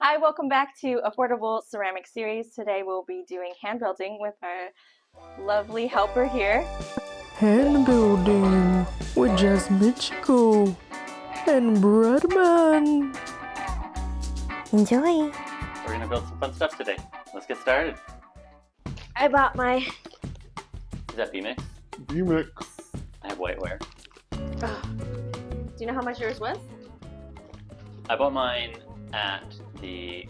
Hi, welcome back to Affordable Ceramic Series. Today we'll be doing hand building with our lovely helper here. Hand building with just Michiko and Bradman. Enjoy! We're gonna build some fun stuff today. Let's get started. I bought my... Is that B-Mix? B-Mix. I have whiteware. Do you know how much yours was? I bought mine at the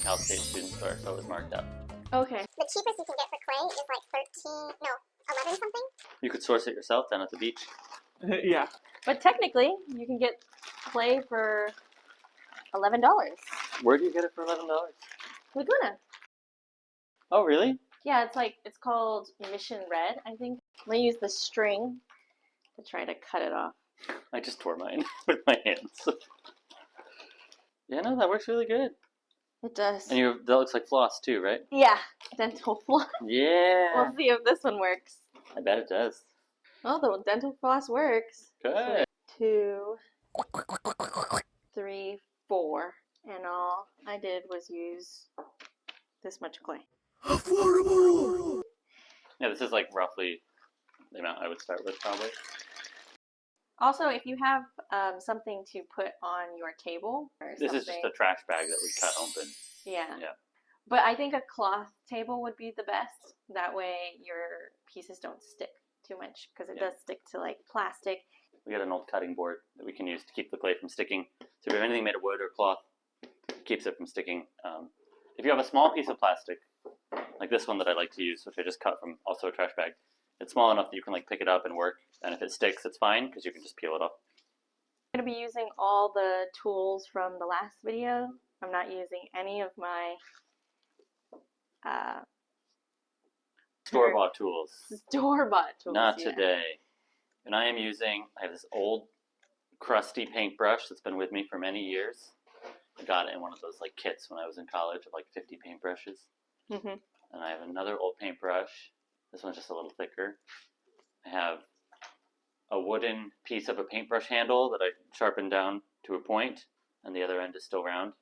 Cal State Student Store, so it was marked up. Okay. The cheapest you can get for clay is like 11 something. You could source it yourself down at the beach. Yeah. But technically, you can get clay for $11. Where do you get it for $11? Laguna. Oh, really? Yeah, it's called Mission Red, I think. I'm gonna use the string to try to cut it off. I just tore mine with my hands. Yeah, no, that works really good. It does. And that looks like floss too, right? Yeah, dental floss. Yeah. We'll see if this one works. I bet it does. Oh, the dental floss works. Good. 2, 3, 4, and all I did was use this much clay. Affordable. Yeah, this is like roughly the amount I would start with probably. Also, if you have something to put on your table or This something, is just a trash bag that we cut open. yeah. Yeah. But I think a cloth table would be the best. That way your pieces don't stick too much because it does stick to like plastic. We got an old cutting board that we can use to keep the clay from sticking. So if you have anything made of wood or cloth, it keeps it from sticking. If you have a small piece of plastic, like this one that I like to use, which I just cut from also a trash bag, it's small enough that you can like pick it up and work. And if it sticks, it's fine because you can just peel it off. I'm going to be using all the tools from the last video. I'm not using any of my Store-bought tools. store-bought tools. Not yeah. today. And I have this old crusty paintbrush that's been with me for many years. I got it in one of those like kits when I was in college of like 50 paintbrushes. Mm-hmm. And I have another old paintbrush. This one's just a little thicker. I have a wooden piece of a paintbrush handle that I sharpened down to a point, and the other end is still round.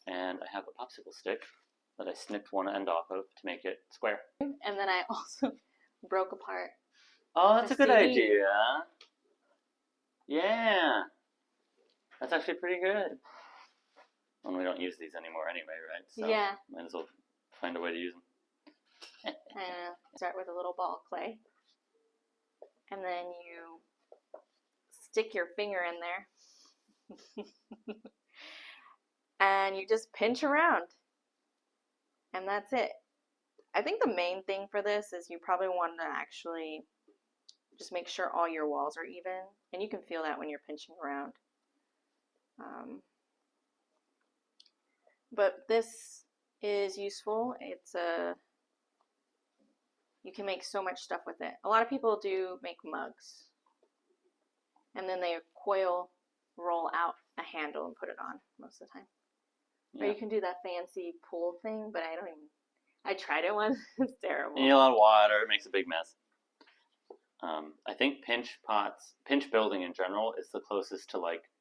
And I have a popsicle stick that I snipped one end off of to make it square. And then I also broke apart. Oh, that's a good CD. idea. Yeah. That's actually pretty good. Well, we don't use these anymore anyway, right? So Yeah. might as well find a way to use them. Start with a little ball of clay. And then you stick your finger in there. And you just pinch around. And that's it. I think the main thing for this is you probably want to actually just make sure all your walls are even. And you can feel that when you're pinching around. But this is useful. You can make so much stuff with it. A lot of people do make mugs. And then they roll out a handle and put it on most of the time. Yeah. Or you can do that fancy pool thing, but I tried it once. It's terrible. You need a lot of water. It makes a big mess. I think pinch building in general is the closest to like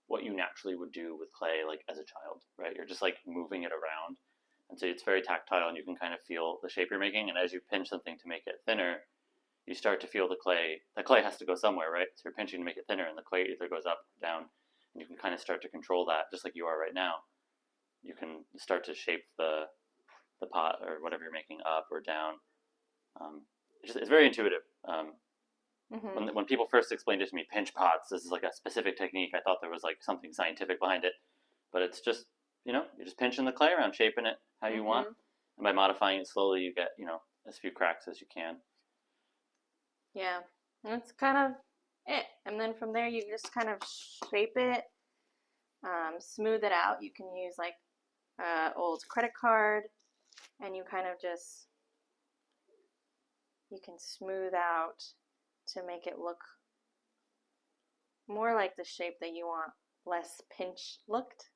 what you naturally would do with clay like as a child, right? You're just like moving it around. And so it's very tactile and you can kind of feel the shape you're making. And as you pinch something to make it thinner, you start to feel the clay. The clay has to go somewhere, right? So you're pinching to make it thinner and the clay either goes up or down. And you can kind of start to control that just like you are right now. You can start to shape the pot or whatever you're making up or down. It's very intuitive. When people first explained it to me, pinch pots, this is like a specific technique. I thought there was like something scientific behind it. But it's just, you're just pinching the clay around, shaping it how you want. And by modifying it slowly, you get, as few cracks as you can. Yeah, and that's kind of it. And then from there, you just kind of shape it, smooth it out. You can use like old credit card, and you kind of you can smooth out to make it look more like the shape that you want, less pinch looked.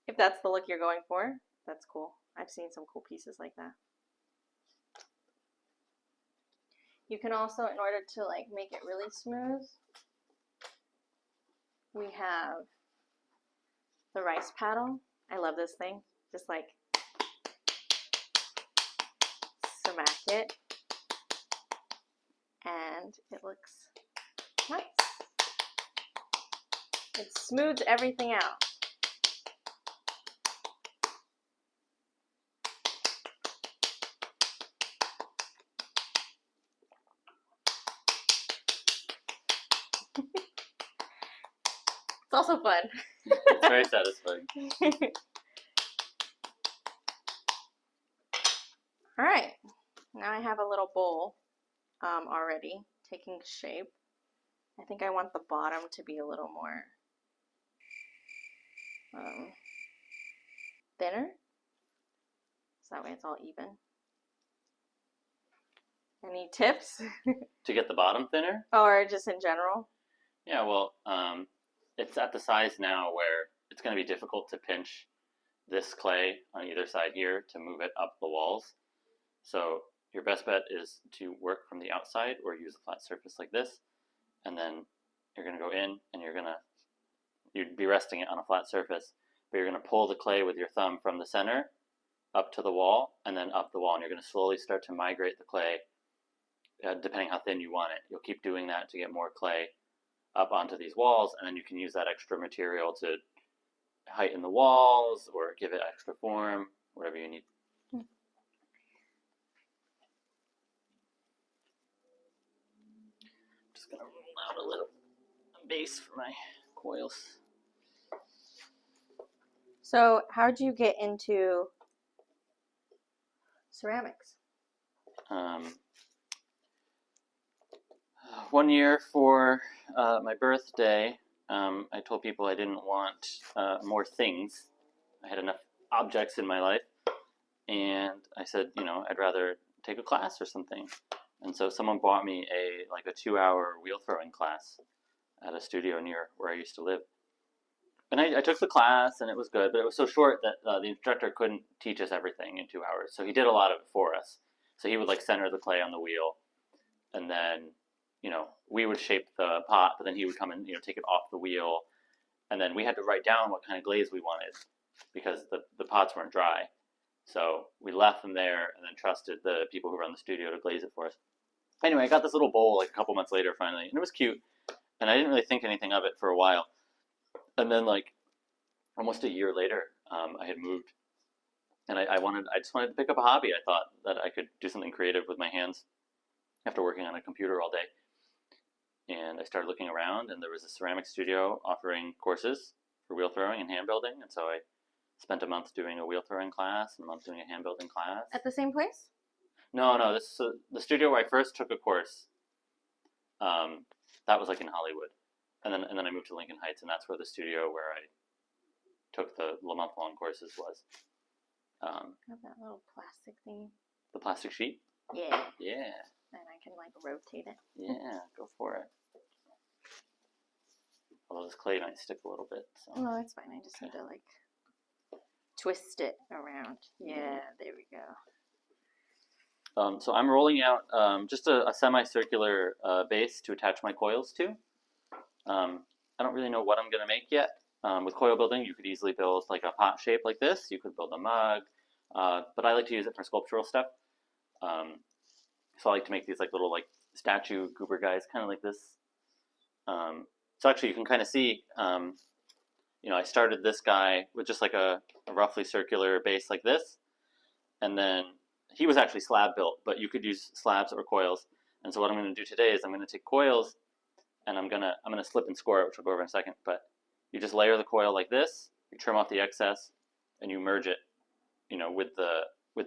If that's the look you're going for, that's cool. I've seen some cool pieces like that. You can also, in order to like make it really smooth, we have the rice paddle. I love this thing. Just like smack it, and it looks nice. It smooths everything out. It's also fun. It's very satisfying. All right, now I have a little bowl already taking shape. I think I want the bottom to be a little more thinner, so that way it's all even. Any tips? To get the bottom thinner? Or just in general? Yeah, well, it's at the size now where it's going to be difficult to pinch this clay on either side here to move it up the walls. So your best bet is to work from the outside or use a flat surface like this, and then you're going to go in and you'd be resting it on a flat surface, but you're going to pull the clay with your thumb from the center up to the wall and then up the wall, and you're going to slowly start to migrate the clay depending how thin you want it. You'll keep doing that to get more clay up onto these walls, and then you can use that extra material to heighten the walls or give it extra form, whatever you need. Just gonna roll out a little base for my coils. So how'd you get into ceramics? One year for my birthday, I told people I didn't want more things. I had enough objects in my life, and I said, I'd rather take a class or something. And so someone bought me a 2-hour wheel throwing class at a studio near where I used to live. And I took the class, and it was good, but it was so short that the instructor couldn't teach us everything in 2 hours. So he did a lot of it for us. So he would center the clay on the wheel, and then we would shape the pot, but then he would come and take it off the wheel, and then we had to write down what kind of glaze we wanted because the pots weren't dry. So we left them there and then trusted the people who run the studio to glaze it for us. Anyway, I got this little bowl a couple months later finally, and it was cute, and I didn't really think anything of it for a while. And then almost a year later, I had moved, and I just wanted to pick up a hobby. I thought that I could do something creative with my hands after working on a computer all day. And I started looking around, and there was a ceramic studio offering courses for wheel throwing and hand building, and so I spent a month doing a wheel throwing class and a month doing a hand building class. At the same place? No, this the studio where I first took a course. That was in Hollywood, and then I moved to Lincoln Heights, and that's where the studio where I took the month-long courses was. Have that little plastic thing. The plastic sheet? Yeah. Yeah. And I can rotate it. Yeah, go for it. Although this clay might stick a little bit. So. No, it's fine. I just need to twist it around. Yeah, there we go. So I'm rolling out just a semicircular base to attach my coils to. I don't really know what I'm going to make yet. With coil building, you could easily build a pot shape like this. You could build a mug, but I like to use it for sculptural stuff. So I like to make these little statue goober guys, kind of like this. So actually, you can kind of see. I started this guy with just a roughly circular base like this, and then he was actually slab built, but you could use slabs or coils. And so what I'm going to do today is I'm going to take coils, and I'm gonna slip and score it, which we'll go over in a second. But you just layer the coil like this. You trim off the excess, and you merge it, with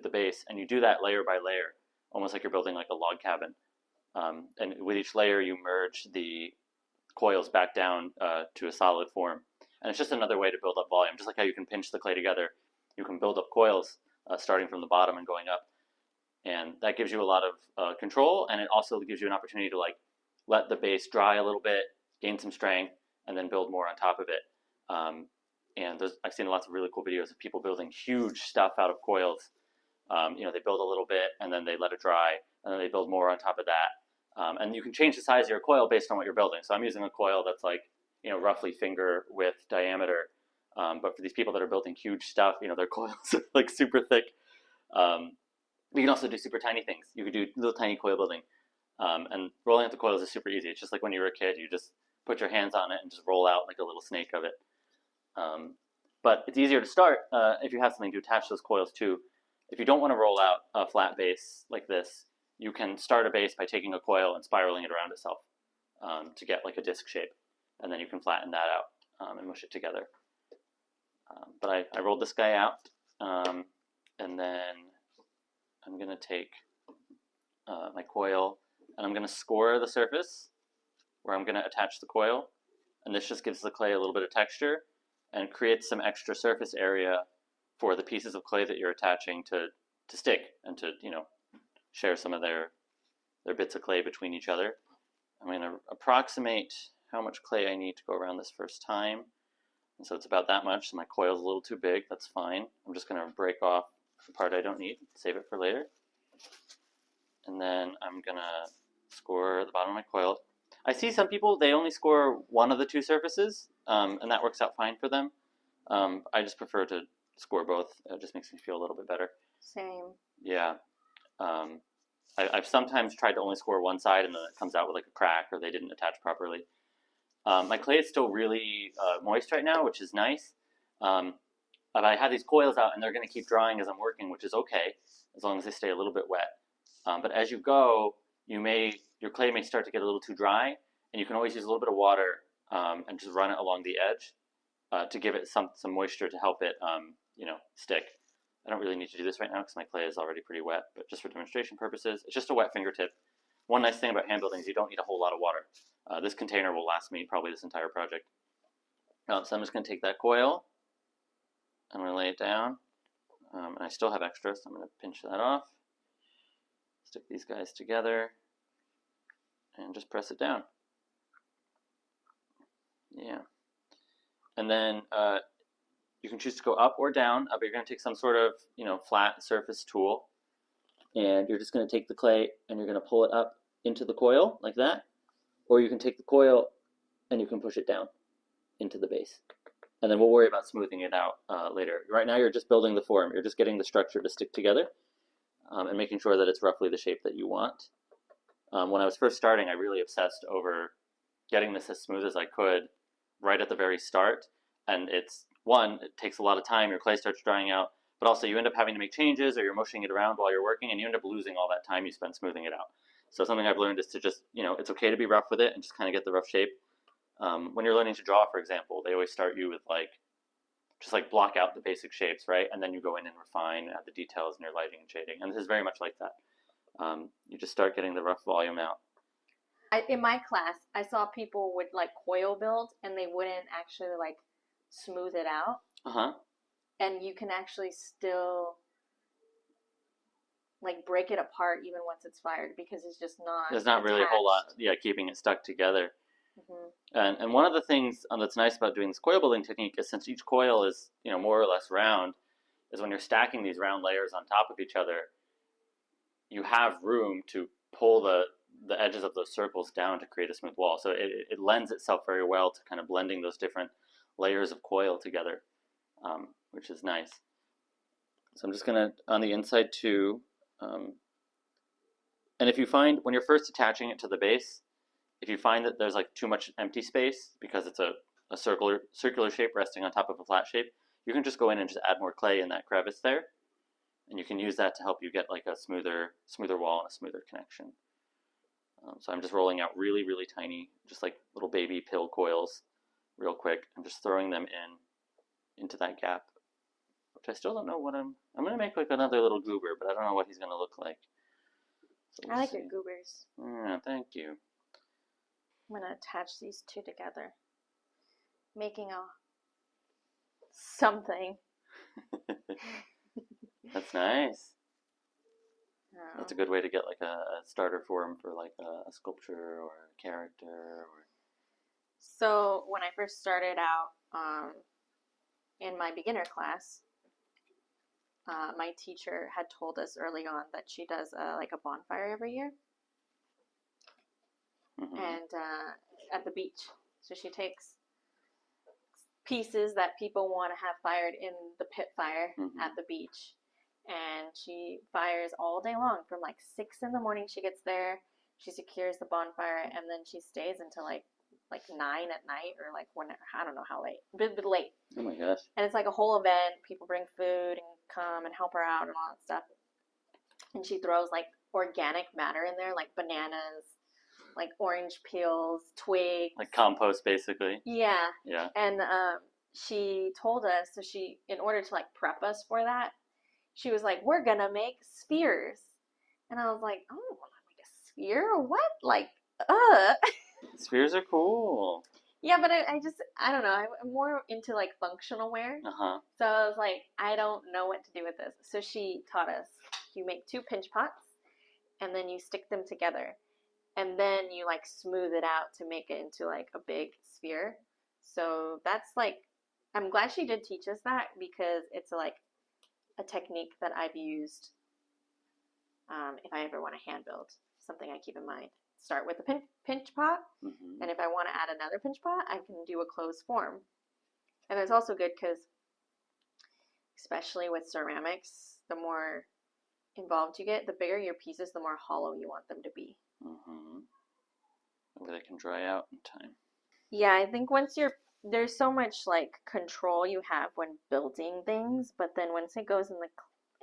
the base, and you do that layer by layer, almost like you're building a log cabin. And with each layer, you merge the coils back down to a solid form. And it's just another way to build up volume. Just like how you can pinch the clay together, you can build up coils starting from the bottom and going up. And that gives you a lot of control, and it also gives you an opportunity to let the base dry a little bit, gain some strength, and then build more on top of it. And I've seen lots of really cool videos of people building huge stuff out of coils. They build a little bit, and then they let it dry, and then they build more on top of that. And you can change the size of your coil based on what you're building. So I'm using a coil that's roughly finger width diameter. But for these people that are building huge stuff, their coils are like super thick. You can also do super tiny things. You could do little tiny coil building. And rolling out the coils is super easy. It's just like when you were a kid, you just put your hands on it and just roll out like a little snake of it. But it's easier to start if you have something to attach those coils to. If you don't want to roll out a flat base like this, you can start a base by taking a coil and spiraling it around itself to get like a disc shape. And then you can flatten that out and mush it together. But I rolled this guy out, and then I'm going to take my coil, and I'm going to score the surface where I'm going to attach the coil. And this just gives the clay a little bit of texture and creates some extra surface area for the pieces of clay that you're attaching to stick and to, share some of their bits of clay between each other. I'm going to approximate how much clay I need to go around this first time. And so it's about that much. So my coil's a little too big. That's fine. I'm just going to break off the part I don't need, save it for later. And then I'm going to score the bottom of my coil. I see some people, they only score one of the two surfaces, and that works out fine for them. I just prefer to score both. It just makes me feel a little bit better. Same. Yeah. I've sometimes tried to only score one side, and then it comes out with like a crack, or they didn't attach properly. My clay is still really moist right now, which is nice. But I have these coils out, and they're going to keep drying as I'm working, which is okay, as long as they stay a little bit wet. But as you go, your clay may start to get a little too dry, and you can always use a little bit of water and just run it along the edge to give it some moisture to help it, stick. I don't really need to do this right now because my clay is already pretty wet, but just for demonstration purposes, it's just a wet fingertip. One nice thing about hand building is you don't need a whole lot of water. This container will last me probably this entire project. So I'm just going to take that coil, I'm going to lay it down, and I still have extra, so I'm going to pinch that off, stick these guys together, and just press it down. Yeah. And then you can choose to go up or down, but you're going to take some sort of flat surface tool, and you're just going to take the clay and you're going to pull it up into the coil like that, or you can take the coil and you can push it down into the base. And then we'll worry about smoothing it out later. Right now you're just building the form. You're just getting the structure to stick together and making sure that it's roughly the shape that you want. When I was first starting, I really obsessed over getting this as smooth as I could right at the very start. And it takes a lot of time. Your clay starts drying out, but also you end up having to make changes, or you're mushing it around while you're working, and you end up losing all that time you spent smoothing it out. So something I've learned is to just, it's okay to be rough with it and just kind of get the rough shape. When you're learning to draw, for example, they always start you with just block out the basic shapes, right? And then you go in and refine, add the details in your lighting and shading. And this is very much like that. You just start getting the rough volume out. In my class, I saw people would coil build, and they wouldn't actually smooth it out. Uh-huh. And you can actually still break it apart even once it's fired, because it's just not There's not really a whole lot, keeping it stuck together. Mm-hmm. And one of the things that's nice about doing this coil building technique is, since each coil is more or less round, is when you're stacking these round layers on top of each other, you have room to pull the edges of those circles down to create a smooth wall. So it lends itself very well to kind of blending those different layers of coil together, which is nice. So I'm just going to, on the inside too, and if you find, when you're first attaching it to the base, if you find that there's too much empty space because it's a circular shape resting on top of a flat shape, you can just go in and just add more clay in that crevice there, and you can use that to help you get a smoother wall and a smoother connection. So I'm just rolling out really, really tiny, just little baby pill coils real quick. I'm just throwing them into that gap, which I still don't know what I'm going to make another little goober, but I don't know what he's going to look like. So I like your goobers. Yeah, thank you. I'm going to attach these two together, making something. That's nice. That's a good way to get a starter form for a sculpture or a character. So when I first started out in my beginner class, my teacher had told us early on that she does a bonfire every year. Mm-hmm. And at the beach. So she takes pieces that people want to have fired in the pit fire Mhm. at the beach. And she fires all day long from like 6 in the morning. She gets there, she secures the bonfire, and then she stays until like 9 at night or like when, I don't know how late, but late. Oh my gosh. And it's like a whole event. People bring food and come and help her out and all that stuff. And she throws like organic matter in there, like bananas, like orange peels, twigs. Like compost, basically. Yeah. Yeah. And she told us, so she, in order to like prep us for that, she was like, we're gonna make spheres. And I was like, oh, like a sphere or what? Like, Spheres are cool. Yeah, but I don't know. I'm more into like functional wear. Uh-huh. So I was like, I don't know what to do with this. So she taught us, you make 2 pinch pots and then you stick them together. And then you like smooth it out to make it into like a big sphere. So that's like, I'm glad she did teach us that because it's like a technique that I've used if I ever want to hand build, something I keep in mind. Start with a pinch pot, Mm-hmm. and if I want to add another pinch pot, I can do a closed form. And it's also good because, especially with ceramics, the more involved you get, the bigger your pieces, the more hollow you want them to be. Mm-hmm. Where they can dry out in time. Yeah, I think there's so much like control you have when building things, but then once it goes in the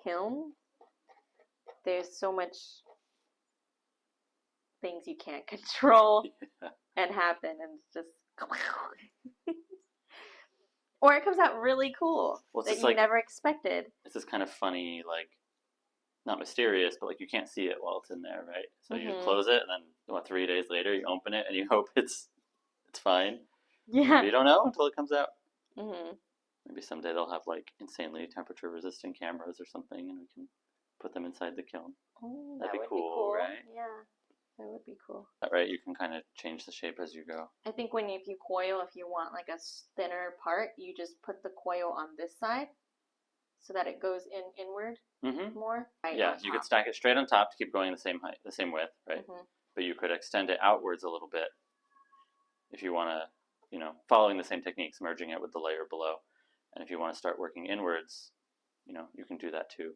kiln, there's so much things you can't control Yeah. and happen, and it's just or it comes out really cool that you never expected. It's this kind of funny, like, not mysterious, but like you can't see it while it's in there, right? So you close it, and then 3 days later you open it, and you hope it's fine. Yeah. But you don't know until it comes out. Mm-hmm. Maybe someday they'll have like insanely temperature resistant cameras or something, and we can put them inside the kiln. Oh, That'd that be would cool, right? Yeah, that would be cool. Right, you can kind of change the shape as you go. I think if you coil, if you want like a thinner part, you just put the coil on this side so that it goes inward more. Right, yeah, you could stack it straight on top to keep going the same height, the same width, right? But you could extend it outwards a little bit if you want to, following the same techniques, merging it with the layer below. And if you want to start working inwards, you can do that too.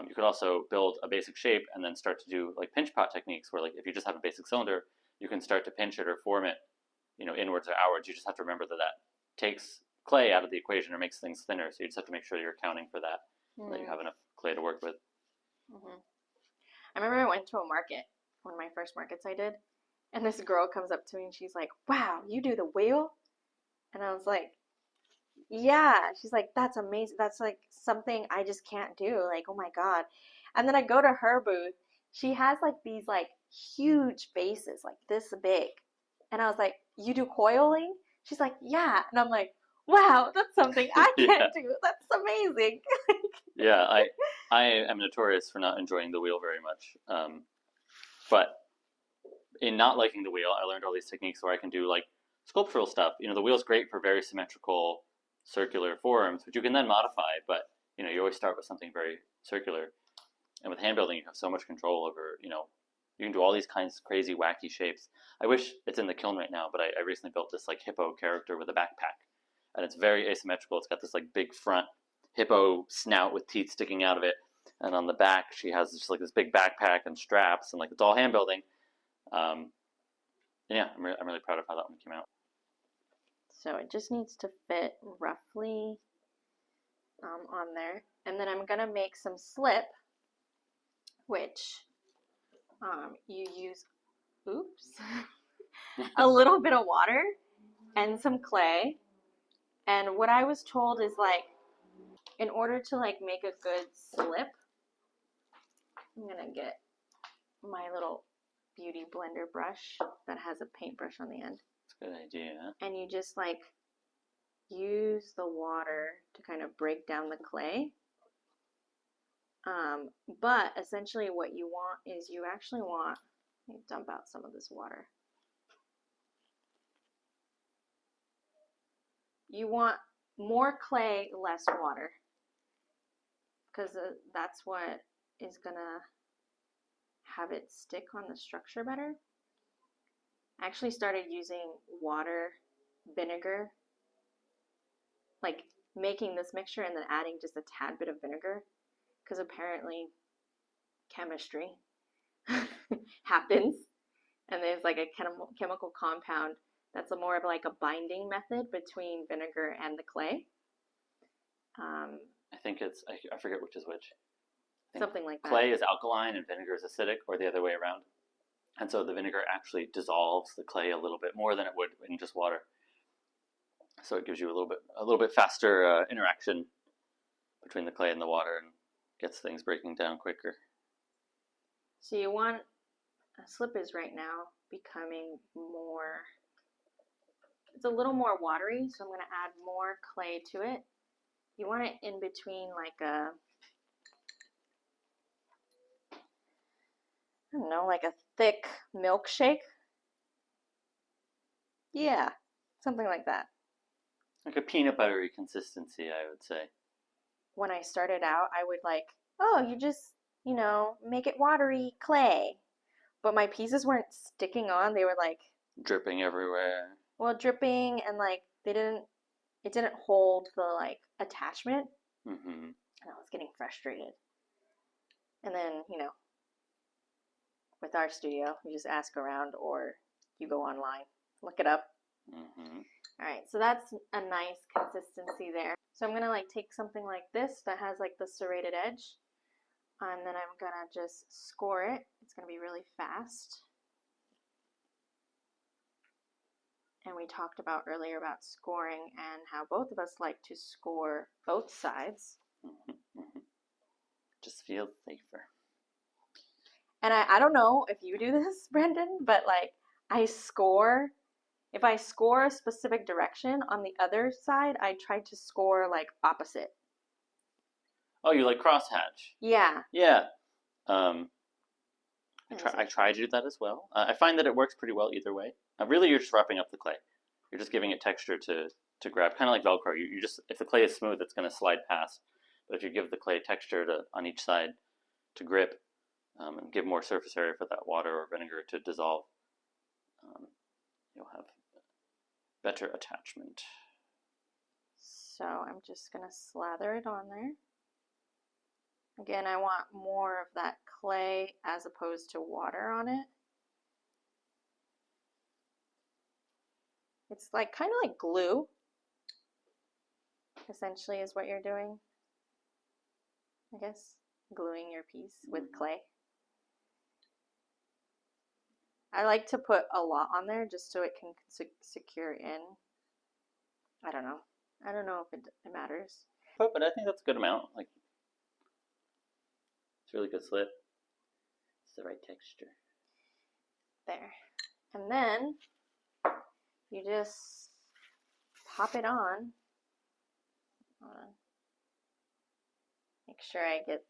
You could also build a basic shape and then start to do like pinch pot techniques where like if you just have a basic cylinder, you can start to pinch it or form it, inwards or outwards. You just have to remember that takes clay out of the equation or makes things thinner. So you just have to make sure you're accounting for that, that you have enough clay to work with. I remember I went to a market, one of my first markets I did, and this girl comes up to me and she's like, wow, you do the wheel? And I was like, yeah. She's like, that's amazing. That's like something I just can't do. Like, oh my God. And then I go to her booth. She has like these like huge bases, like this big. And I was like, you do coiling? She's like, yeah. And I'm like, wow, that's something I can't do. That's amazing. Yeah, I am notorious for not enjoying the wheel very much. But in not liking the wheel, I learned all these techniques where I can do like sculptural stuff. The wheel's great for very symmetrical circular forms, which you can then modify, but you always start with something very circular. And with hand building, you have so much control over, you can do all these kinds of crazy, wacky shapes. I wish it's in the kiln right now, but I recently built this like hippo character with a backpack, and it's very asymmetrical. It's got this like big front hippo snout with teeth sticking out of it, and on the back she has just like this big backpack and straps, and like it's all hand building. Yeah, I'm really proud of how that one came out. So it just needs to fit roughly on there. And then I'm going to make some slip, which you use, a little bit of water and some clay. And what I was told is like, in order to like make a good slip, I'm going to get my little beauty blender brush that has a paintbrush on the end. Good idea. And you just like use the water to kind of break down the clay. But essentially what you want is let me dump out some of this water. You want more clay, less water. Because that's what is gonna have it stick on the structure better. I actually started using water, vinegar, like making this mixture and then adding just a tad bit of vinegar, because apparently chemistry happens, and there's like a chemical compound that's more of like a binding method between vinegar and the clay. I think it's, I forget which is which. Something like that. Clay is alkaline and vinegar is acidic, or the other way around. And so the vinegar actually dissolves the clay a little bit more than it would in just water. So it gives you a little bit faster interaction between the clay and the water, and gets things breaking down quicker. So you want, slip is right now becoming more, it's a little more watery, so I'm going to add more clay to it. You want it in between like a, I don't know, like a thick milkshake. Yeah, something like that. Like a peanut buttery consistency, I would say. When I started out, I would like, oh, you just, you know, make it watery clay. But my pieces weren't sticking on. They were like dripping everywhere. Well, dripping, and like it didn't hold the like attachment. Mm-hmm. And I was getting frustrated. And then, you know, with our studio, you just ask around or you go online, look it up. Mm-hmm. All right, so that's a nice consistency there. So I'm gonna like take something like this that has like the serrated edge, and then I'm gonna just score it. It's gonna be really fast. And we talked about earlier about scoring and how both of us like to score both sides. Mm-hmm. Mm-hmm. Just feels safer. And I don't know if you do this, Brendan, but like if I score a specific direction on the other side, I try to score like opposite. Oh, you like crosshatch? Yeah. Yeah. I try to do that as well. I find that it works pretty well either way. Really, you're just wrapping up the clay. You're just giving it texture to grab, kind of like Velcro. You just, if the clay is smooth, it's going to slide past. But if you give the clay texture on each side to grip, and give more surface area for that water or vinegar to dissolve, you'll have better attachment. So I'm just going to slather it on there. Again, I want more of that clay as opposed to water on it. It's like kind of like glue, essentially, is what you're doing. I guess gluing your piece with clay. I like to put a lot on there just so it can secure in. I don't know. I don't know if it matters. But I think that's a good amount. Like, it's a really good slip. It's the right texture. There. And then you just pop it on. Hold on. Make sure I get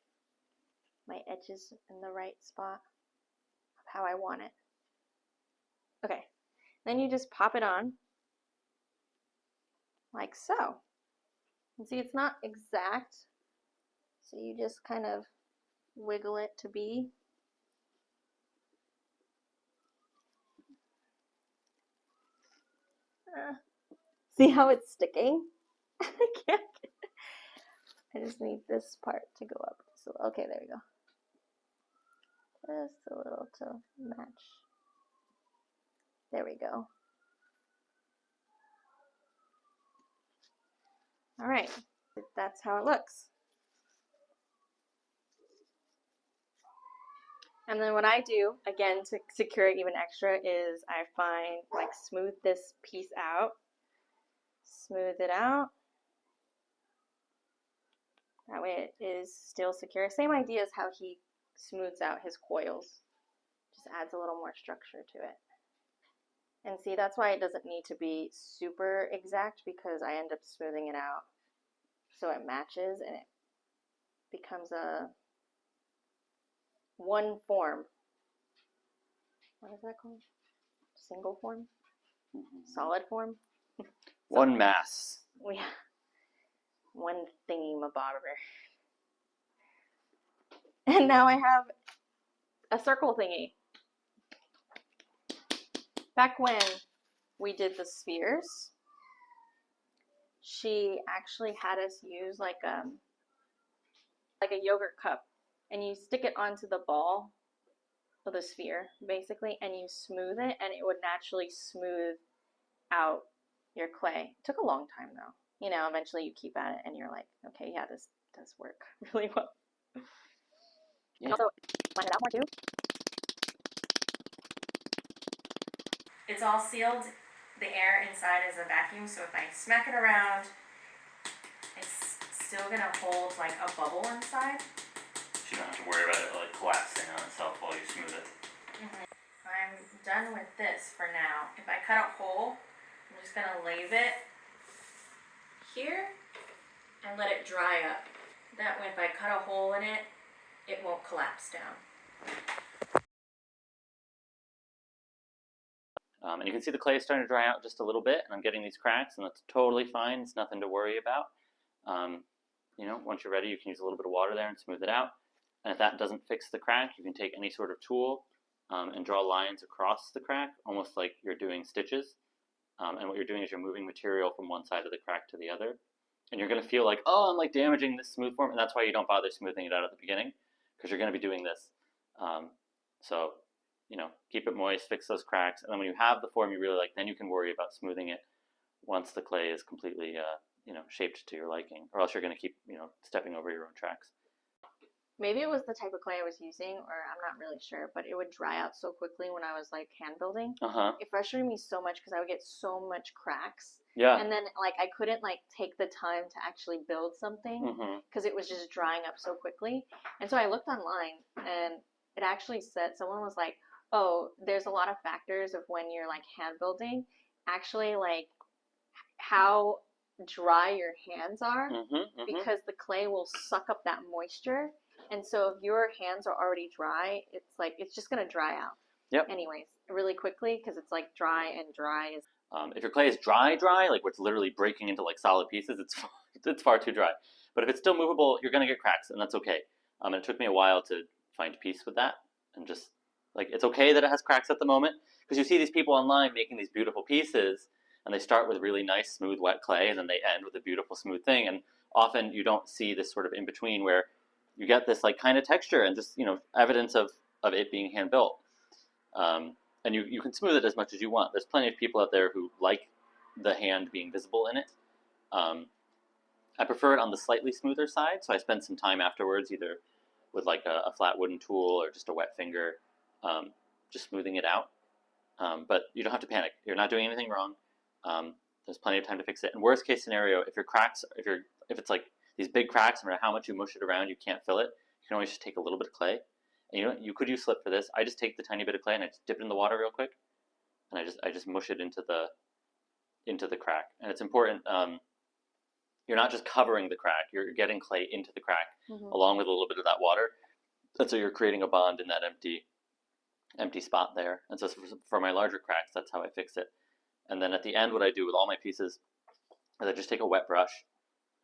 my edges in the right spot of how I want it. Okay. Then you just pop it on like so. And see, it's not exact, so you just kind of wiggle it to be. See how it's sticking? I can't. I just need this part to go up. So, okay, there we go. Just a little to match. There we go. All right, that's how it looks. And then what I do, again, to secure it even extra is I find, like, smooth this piece out. Smooth it out. That way it is still secure. Same idea as how he smooths out his coils. Just adds a little more structure to it. And see, that's why it doesn't need to be super exact, because I end up smoothing it out so it matches and it becomes a one form. What is that called? Single form? Mm-hmm. Solid form? One mass. Yeah. One thingy-mabobber. And now I have a circle thingy. Back when we did the spheres, she actually had us use like a yogurt cup, and you stick it onto the ball of the sphere basically, and you smooth it, and it would naturally smooth out your clay. It took a long time though. You know, eventually you keep at it and you're like, okay, yeah, this does work really well. You can also blend it out more too. It's all sealed. The air inside is a vacuum, so if I smack it around, it's still gonna hold like a bubble inside. So you don't have to worry about it like collapsing on itself while you smooth it. I'm done with this for now. If I cut a hole, I'm just gonna lave it here and let it dry up. That way if I cut a hole in it, it won't collapse down. And you can see the clay is starting to dry out just a little bit, and I'm getting these cracks, and that's totally fine. It's nothing to worry about. You know, once you're ready, you can use a little bit of water there and smooth it out. And if that doesn't fix the crack, you can take any sort of tool and draw lines across the crack, almost like you're doing stitches. And what you're doing is you're moving material from one side of the crack to the other. And you're going to feel like, oh, I'm like damaging this smooth form, and that's why you don't bother smoothing it out at the beginning, because you're going to be doing this. So, you know, keep it moist, fix those cracks, and then when you have the form you really like, then you can worry about smoothing it once the clay is completely, you know, shaped to your liking, or else you're going to keep, you know, stepping over your own tracks. Maybe it was the type of clay I was using, or I'm not really sure, but it would dry out so quickly when I was like hand building. It frustrated me so much because I would get so much cracks. Yeah. And then like I couldn't like take the time to actually build something because it was just drying up so quickly. And so I looked online, and it actually said, someone was like, oh, there's a lot of factors of when you're like hand building, actually like how dry your hands are, because the clay will suck up that moisture. And so if your hands are already dry, it's like it's just gonna dry out. Yep. Anyways, really quickly, because it's like dry, and dry is. If your clay is dry, like where it's literally breaking into like solid pieces, it's far too dry. But if it's still movable, you're gonna get cracks, and that's okay. And it took me a while to find peace with that, and just like it's okay that it has cracks at the moment, because you see these people online making these beautiful pieces, and they start with really nice, smooth, wet clay, and then they end with a beautiful, smooth thing. And often you don't see this sort of in between where you get this like kind of texture and just, you know, evidence of it being hand built. And you can smooth it as much as you want. There's plenty of people out there who like the hand being visible in it. I prefer it on the slightly smoother side, so I spend some time afterwards either with like a flat wooden tool or just a wet finger, just smoothing it out. But you don't have to panic. You're not doing anything wrong. There's plenty of time to fix it. And worst case scenario, if it's like these big cracks, no matter how much you mush it around, you can't fill it, you can always just take a little bit of clay. And you know, you could use slip for this. I just take the tiny bit of clay and I just dip it in the water real quick, and I just mush it into the crack. And it's important. You're not just covering the crack; you're getting clay into the crack along with a little bit of that water. And so you're creating a bond in that empty spot there. And so for my larger cracks, that's how I fix it. And then at the end, what I do with all my pieces is I just take a wet brush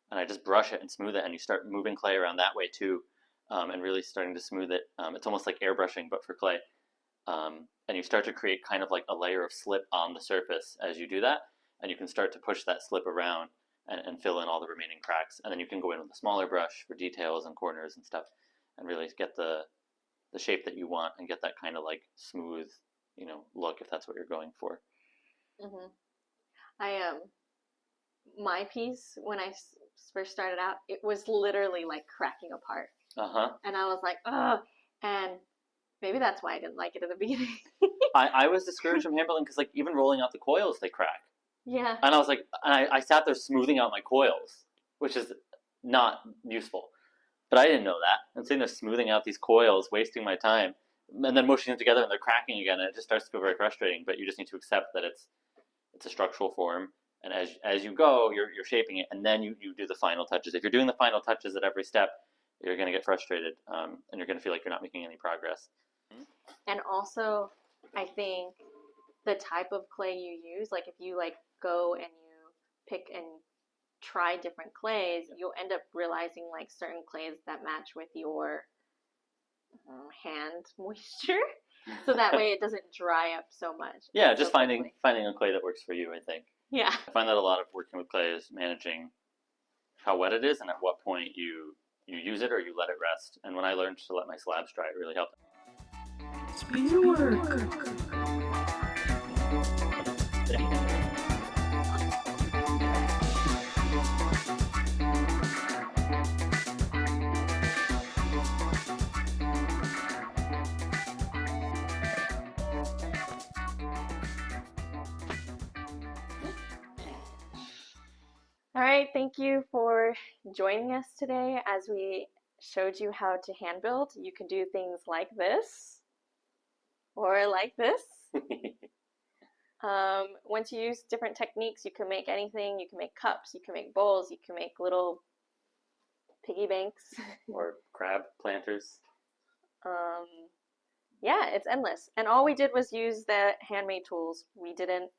and I just brush it and smooth it, and you start moving clay around that way too. And really starting to smooth it. It's almost like airbrushing, but for clay. And you start to create kind of like a layer of slip on the surface as you do that. And you can start to push that slip around and fill in all the remaining cracks. And then you can go in with a smaller brush for details and corners and stuff, and really get the shape that you want and get that kind of like smooth, you know, look, if that's what you're going for. My piece, when I first started out, it was literally like cracking apart. And I was like, ugh. And maybe that's why I didn't like it at the beginning. I was discouraged from hand building because like even rolling out the coils, they crack. Yeah. And I was like, I sat there smoothing out my coils, which is not useful. But I didn't know that. And sitting there smoothing out these coils, wasting my time, and then mushing them together and they're cracking again, and it just starts to feel very frustrating. But you just need to accept that it's a structural form, and as you go, you're shaping it, and then you do the final touches. If you're doing the final touches at every step, you're going to get frustrated, and you're going to feel like you're not making any progress. And also, I think the type of clay you use, like if you like go and you pick and try different clays, you'll end up realizing like certain clays that match with your hand moisture, so that way it doesn't dry up so much. Yeah, just finding a clay that works for you, I think. Yeah. I find that a lot of working with clay is managing how wet it is and at what point you use it or you let it rest. And when I learned to let my slabs dry, it really helped. Speed of work. All right, thank you for joining us today as we showed you how to hand build. You can do things like this or like this. Once you use different techniques, you can make anything. You can make cups, you can make bowls, you can make little piggy banks. Or crab planters. Yeah, it's endless. And all we did was use the handmade tools. We didn't,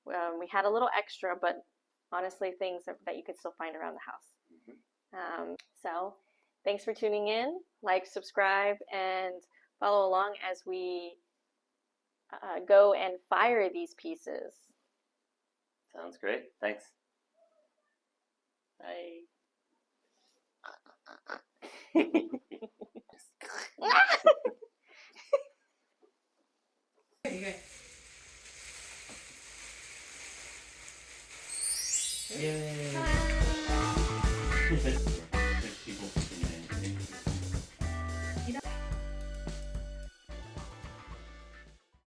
we had a little extra, but honestly, things that you could still find around the house. So thanks for tuning in. Like, subscribe, and follow along as we go and fire these pieces. Sounds great. Thanks. Bye. Yay.